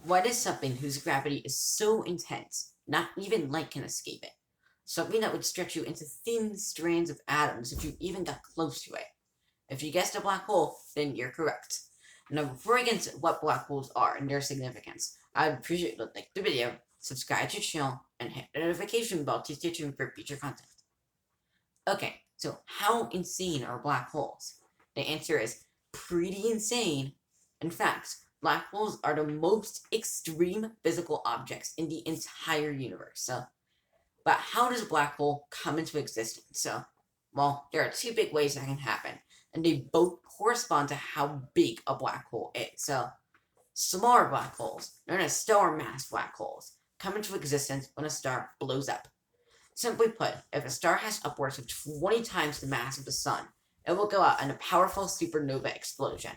What is something whose gravity is so intense, not even light can escape it? Something that would stretch you into thin strands of atoms if you even got close to it. If you guessed a black hole, then you're correct. Now, before I get into what black holes are and their significance, I'd appreciate you to like the video, subscribe to the channel, and hit the notification bell to stay tuned for future content. Okay, so how insane are black holes? The answer is pretty insane. In fact, black holes are the most extreme physical objects in the entire universe. But how does a black hole come into existence? Well, there are two big ways that can happen, and they both correspond to how big a black hole is. Smaller black holes, known as stellar mass black holes, come into existence when a star blows up. Simply put, if a star has upwards of 20 times the mass of the sun, it will go out in a powerful supernova explosion.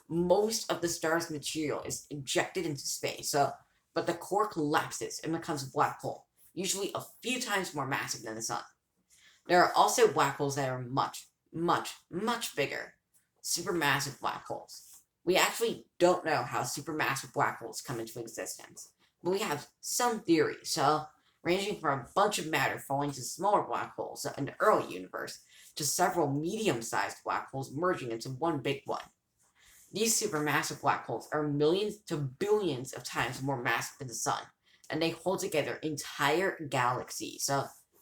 Most of the star's material is ejected into space, but the core collapses and becomes a black hole, usually a few times more massive than the sun. There are also black holes that are much, much, much bigger, supermassive black holes. We actually don't know how supermassive black holes come into existence, but we have some theories, ranging from a bunch of matter falling to smaller black holes in the early universe to several medium-sized black holes merging into one big one. These supermassive black holes are millions to billions of times more massive than the sun, and they hold together entire galaxies.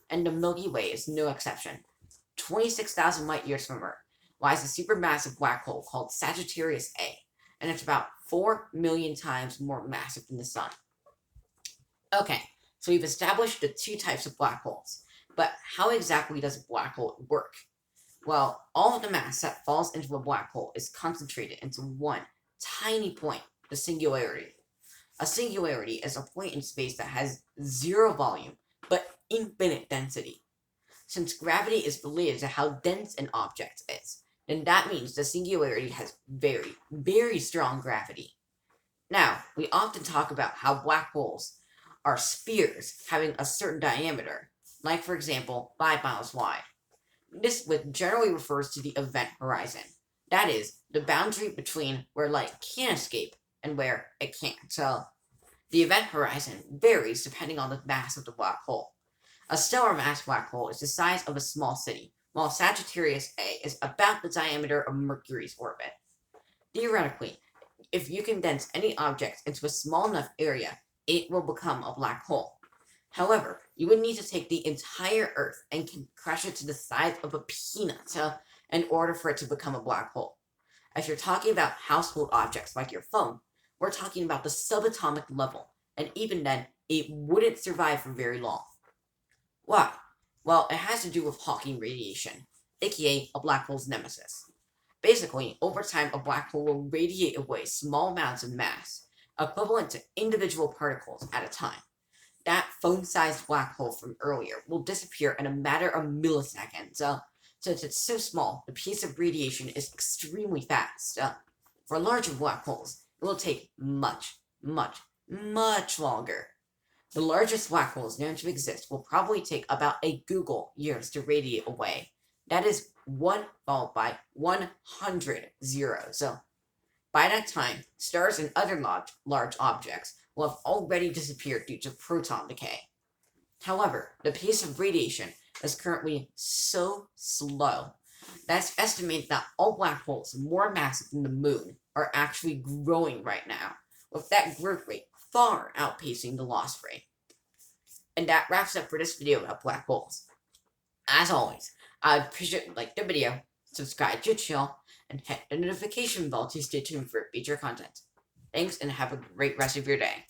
And the Milky Way is no exception. 26,000 light years from Earth lies a supermassive black hole called Sagittarius A, and it's about 4 million times more massive than the sun. Okay, so we've established the two types of black holes, but how exactly does a black hole work? Well, all of the mass that falls into a black hole is concentrated into one tiny point, the singularity. A singularity is a point in space that has zero volume, but infinite density. Since gravity is related to how dense an object is, then that means the singularity has very, very strong gravity. Now, we often talk about how black holes are spheres having a certain diameter, like for example, 5 miles wide. This width generally refers to the event horizon. That is, the boundary between where light can escape and where it can't. The event horizon varies depending on the mass of the black hole. A stellar mass black hole is the size of a small city, while Sagittarius A is about the diameter of Mercury's orbit. Theoretically, if you condense any object into a small enough area, it will become a black hole. However, you would need to take the entire Earth and crush it to the size of a peanut in order for it to become a black hole. If you're talking about household objects like your phone, we're talking about the subatomic level, and even then, it wouldn't survive for very long. Why? Well, it has to do with Hawking radiation, aka a black hole's nemesis. Basically, over time, a black hole will radiate away small amounts of mass, equivalent to individual particles at a time. That phone-sized black hole from earlier will disappear in a matter of milliseconds. Since it's so small, the pace of radiation is extremely fast. For larger black holes, it will take much, much, much longer. The largest black holes known to exist will probably take about a Google years to radiate away. That is 1 followed by 100 zeros. By that time, stars and other large objects will have already disappeared due to proton decay. However, the pace of radiation is currently so slow that it's estimated that all black holes more massive than the moon are actually growing right now, with that growth rate far outpacing the loss rate. And that wraps up for this video about black holes. As always, I'd appreciate you like the video, subscribe to the channel, and hit the notification bell to stay tuned for future content. Thanks and have a great rest of your day.